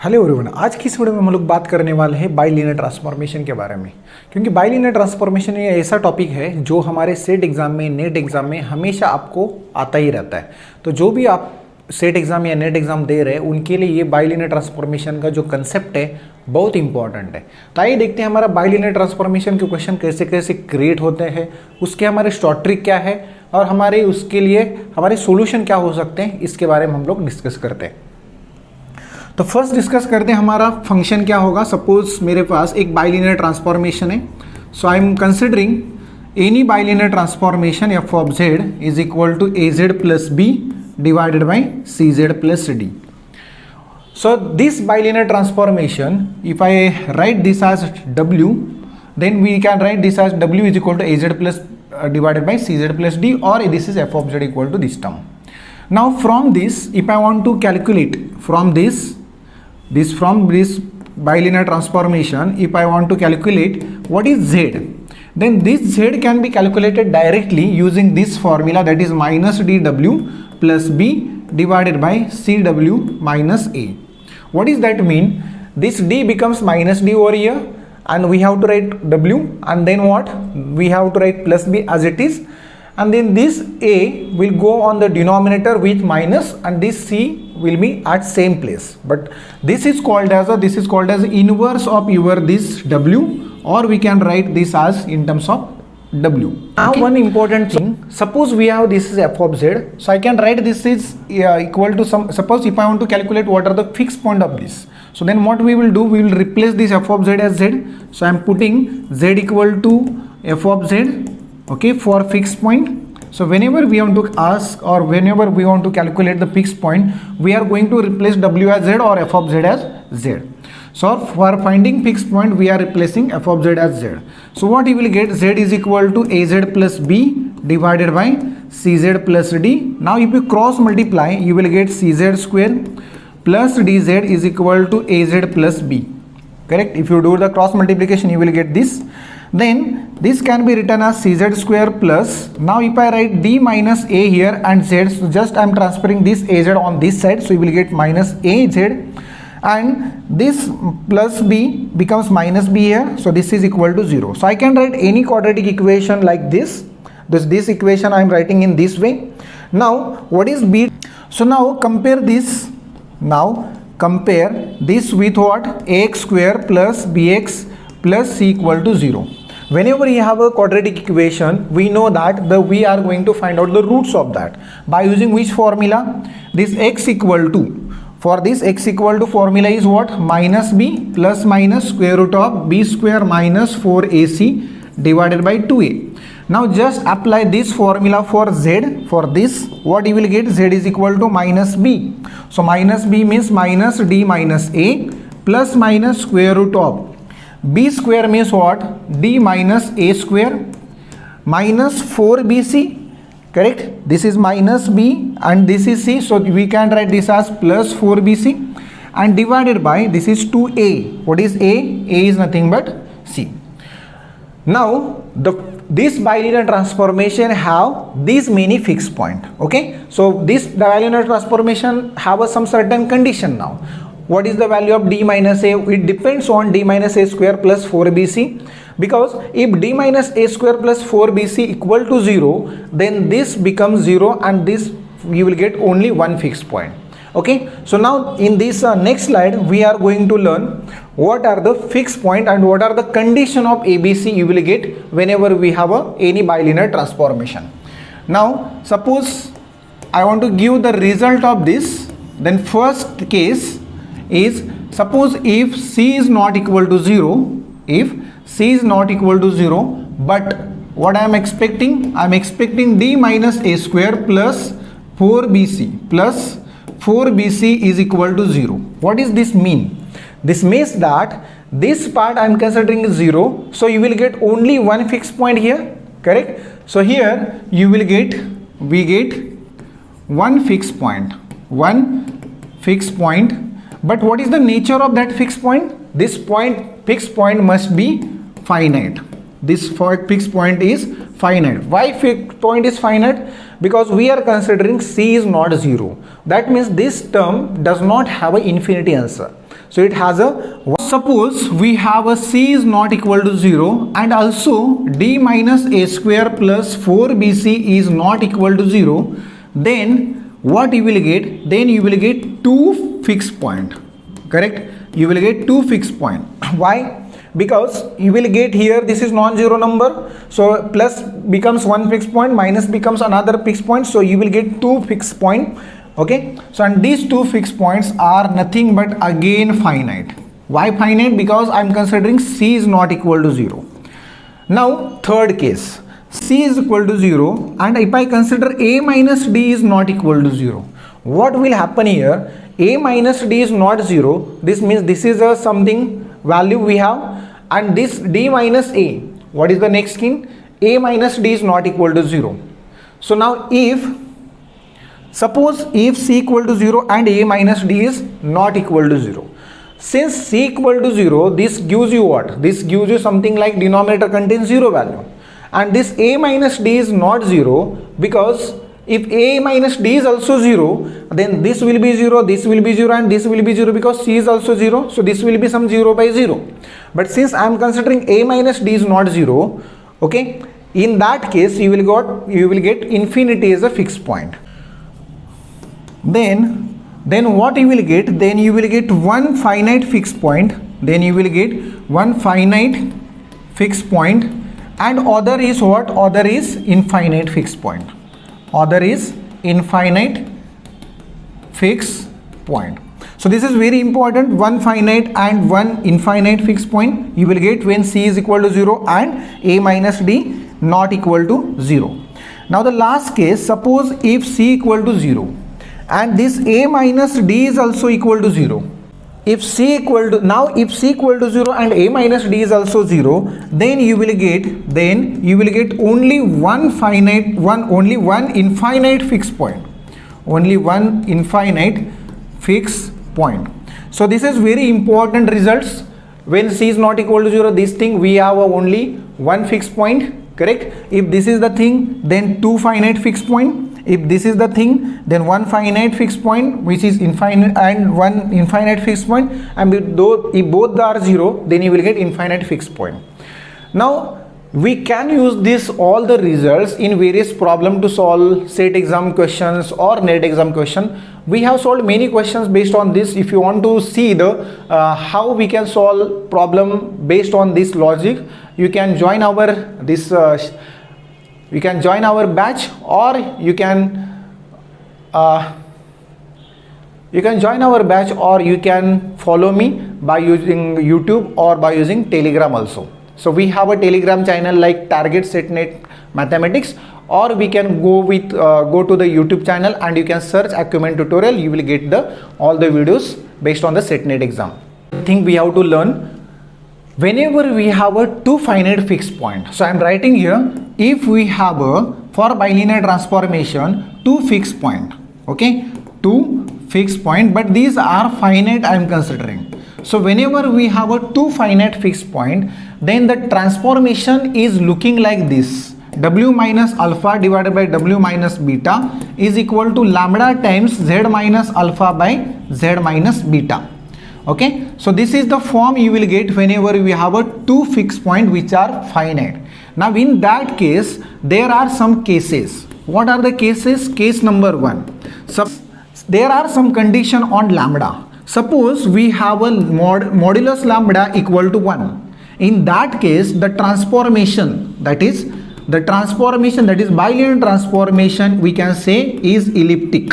Hello everyone, आज की इस वीडियो में हम लोग बात करने वाले हैं बाइलिनियर ट्रांसफॉर्मेशन के बारे में। क्योंकि बाइलिनियर ट्रांसफॉर्मेशन ये ऐसा टॉपिक है जो हमारे सेट एग्जाम में, नेट एग्जाम में हमेशा आपको आता ही रहता है। तो जो भी आप सेट एग्जाम या नेट एग्जाम दे रहे हैं उनके लिए ये बाइलिनियर ट्रांसफॉर्मेशन का जो कंसेप्ट है बहुत इंपॉर्टेंट है। तो आइए देखते हैं हमारा बाइलिनियर ट्रांसफॉर्मेशन के क्वेश्चन कैसे कैसे क्रिएट होते हैं, उसके हमारे शॉर्ट ट्रिक क्या है और हमारे उसके लिए हमारे सोल्यूशन क्या हो सकते हैं, इसके बारे में हम लोग डिस्कस करते हैं। तो फर्स्ट डिस्कस करते हैं हमारा फंक्शन क्या होगा। सपोज मेरे पास एक बाइलिनियर ट्रांसफॉर्मेशन है, so I am considering any bilinear transformation F of Z is equal to A Z plus B divided by C Z plus D. So this bilinear transformation, if I write this as W, then we can write this as W is equal to AZ plus divided by CZ plus D, or this is f of Z equal to this term. Now from this, if I want to calculate from this bilinear transformation, if I want to calculate what is Z, then this Z can be calculated directly using this formula, that is minus dW plus B divided by CW minus A. What does that mean? This D becomes minus D over here and we have to write W, and then what? We have to write plus B as it is, and then this A will go on the denominator with minus and this C will be at same place. But this is called as inverse of your this W, or we can write this as in terms of W. Now one important thing, suppose we have this is f of z, so I can write this is equal to some, suppose if I want to calculate what are the fixed point of this, so then what we will do, we will replace this f of z as z, so I am putting z equal to f of z, okay, for fixed point. So whenever we want to ask or whenever we want to calculate the fixed point, we are going to replace w as z or f of z as z. So for finding fixed point, we are replacing f of z as z. So what you will get, z is equal to az plus b divided by cz plus d. Now if you cross multiply, you will get cz square plus dz is equal to az plus b. Correct? If you do the cross multiplication, you will get this. Then this can be written as cz square plus, now if I write d minus a here and z, so just I am transferring this az on this side, so you will get minus az, and this plus b becomes minus b here, so this is equal to 0. So I can write any quadratic equation like this. This equation I am writing in this way. Now what is b? So now compare this. Now compare this with what? Ax square plus bx plus c equal to 0. Whenever you have a quadratic equation, we know that we are going to find out the roots of that by using which formula? This x equal to, for this x equal to formula is what? Minus b plus minus square root of b square minus 4ac divided by 2a. Now just apply this formula for z. For this, what you will get? Z is equal to minus b. So minus b means minus d minus a plus minus square root of b square means what? D minus a square minus 4bc. Correct? This is minus b and this is c, so we can write this as plus 4bc, and divided by this is 2a. What is a? A is nothing but c. Now this bilinear transformation have these many fixed point. Okay, so this bilinear transformation have some certain condition. Now what is the value of d minus a? It depends on d minus a square plus 4bc, because if d minus a square plus 4bc equal to 0, then this becomes 0 and this you will get only one fixed point. Okay, so now in this next slide we are going to learn what are the fixed point and what are the condition of ABC you will get whenever we have any bilinear transformation. Now suppose I want to give the result of this, then first case is, suppose if c is not equal to 0, if c is not equal to 0, but what I am expecting? I am expecting d minus a square plus 4bc plus 4bc is equal to 0. What does this mean? This means that this part I am considering is 0, so you will get only one fixed point here. Correct? So here you will get, we get one fixed point, but what is the nature of that fixed point? This fixed point must be finite. This fixed point is finite. Why fixed point is finite? Because we are considering c is not 0. That means this term does not have an infinity answer. So it has a, suppose we have a c is not equal to 0 and also d minus a square plus 4bc is not equal to 0, then what you will get? Then you will get two fixed point. Correct? You will get two fixed point. Why? Because you will get here, this is non-zero number, so plus becomes one fixed point, minus becomes another fixed point, so you will get two fixed point. Okay, so and these two fixed points are nothing but again finite. Why finite? Because I am considering c is not equal to 0. Now third case, c is equal to 0 and if I consider a minus d is not equal to 0, what will happen here? A minus d is not 0. This means this is a something value we have, and this d minus a, what is the next thing? A minus d is not equal to 0. So now if suppose if c equal to 0 and a minus d is not equal to 0, since c equal to 0, this gives you what? This gives you something like denominator contains 0 value, and this a minus d is not 0 because if a minus d is also 0, then this will be 0, this will be 0 and this will be 0 because c is also 0. So this will be some 0 by 0. But since I am considering a minus d is not 0, okay, in that case you will get infinity as a fixed point. Then what you will get? Then you will get one finite fixed point. Then you will get one finite fixed point, and other is what? Other is infinite fixed point. Other is infinite fixed point. So this is very important, one finite and one infinite fixed point you will get when c is equal to 0 and a minus d not equal to 0. Now the last case, suppose if c equal to 0 and this a minus d is also equal to 0. If c equal to, now if c equal to 0 and a minus d is also 0, then you will get only one infinite fixed point. Only one infinite fixed point. So this is very important results. When c is not equal to 0, this thing we have only one fixed point. Correct? If this is the thing, then two finite fixed point. If this is the thing, then one finite fixed point which is infinite and one infinite fixed point, and if both are 0, then you will get infinite fixed point. Now we can use this all the results in various problem to solve SET exam questions or NET exam question. We have solved many questions based on this. If you want to see the how we can solve problem based on this logic, you can join our batch, or you can join our batch, or you can follow me by using YouTube or by using Telegram also. So we have a Telegram channel like Target SETnet Mathematics, or we can go to the YouTube channel and you can search Acumen tutorial. You will get all the videos based on the SETnet exam. I think we have to learn whenever we have a two finite fixed point. So I am writing here, if we have for bilinear transformation two fixed point, okay, two fixed point, but these are finite I am considering. So whenever we have a two finite fixed point, then the transformation is looking like this: w minus alpha divided by w minus beta is equal to lambda times z minus alpha by z minus beta. Okay, so this is the form you will get whenever we have a two fixed point which are finite. Now in that case, there are some cases. What are the cases? Case number 1. So there are some condition on lambda. Suppose we have a modulus lambda equal to 1. In that case, the transformation, that is bilinear transformation, we can say is elliptic.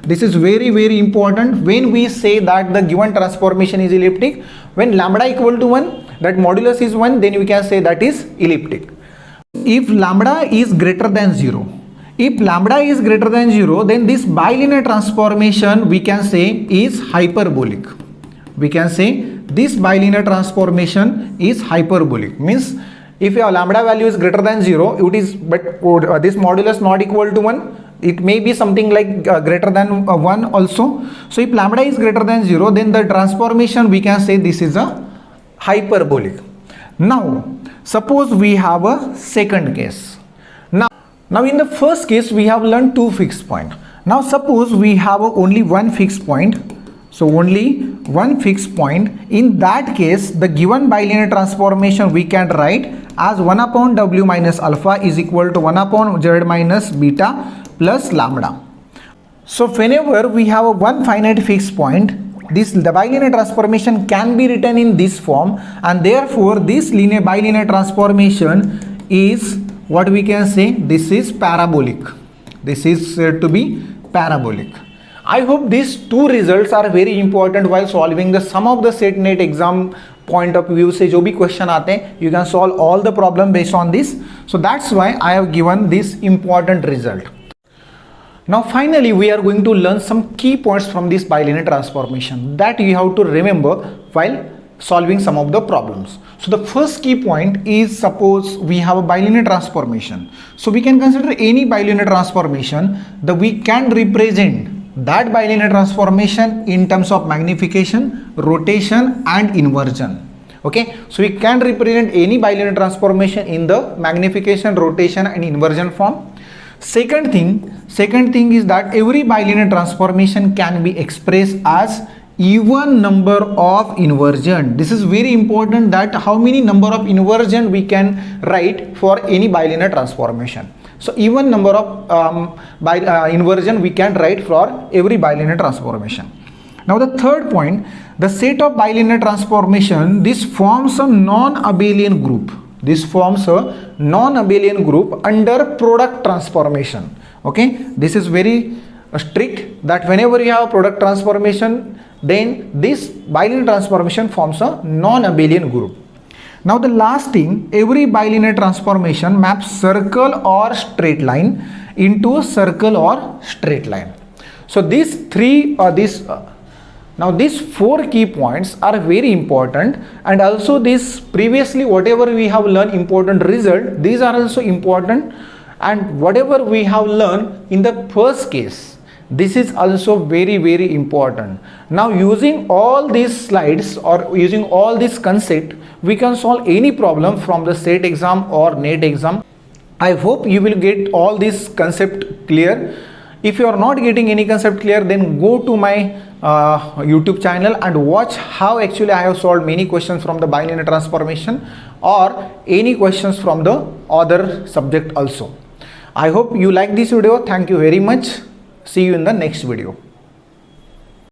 This is very, very important. When we say that the given transformation is elliptic, when lambda equal to 1, that modulus is 1, then we can say that is elliptic. If lambda is greater than 0, then this bilinear transformation we can say is hyperbolic. We can say this bilinear transformation is hyperbolic. Means if your lambda value is greater than 0, it is, but this modulus not equal to 1. It may be something like greater than 1 also. So if lambda is greater than 0, then the transformation we can say this is a hyperbolic. Now Suppose we have a second case. Now in the first case we have learned two fixed point. Now suppose we have only one fixed point. So only one fixed point. In that case, the given bilinear transformation we can write as 1 upon w minus alpha is equal to 1 upon z minus beta plus lambda. So whenever we have a one finite fixed point, the bilinear transformation can be written in this form, and therefore this bilinear transformation is what we can say, this is parabolic. This is said to be parabolic. I hope these two results are very important while solving the sum of the set net exam point of view से जो भी question आते हैं, you can solve all the problem based on this. So that's why I have given this important result. Now finally we are going to learn some key points from this bilinear transformation that you have to remember while solving some of the problems. So the first key point is, suppose we have a bilinear transformation. So we can consider any bilinear transformation that we can represent that bilinear transformation in terms of magnification, rotation and inversion. Okay, so we can represent any bilinear transformation in the magnification, rotation and inversion form. Second thing is that every bilinear transformation can be expressed as even number of inversion. This is very important, that how many number of inversion we can write for any bilinear transformation. So even number of inversion we can write for every bilinear transformation. Now the third point, the set of bilinear transformation, this forms a non-abelian group. This forms a non-abelian group under product transformation. Okay, this is very strict, that whenever you have a product transformation, then this bilinear transformation forms a non-abelian group. Now the last thing, every bilinear transformation maps circle or straight line into circle or straight line. So these now these four key points are very important, and also this previously whatever we have learned important result, these are also important, and whatever we have learned in the first case, this is also very, very important. Now using all these slides or using all this concept, we can solve any problem from the SET exam or NET exam. I hope you will get all this concept clear. If you are not getting any concept clear, then go to my YouTube channel and watch how actually I have solved many questions from the bilinear transformation or any questions from the other subject also. I hope you like this video. Thank you very much. See you in the next video.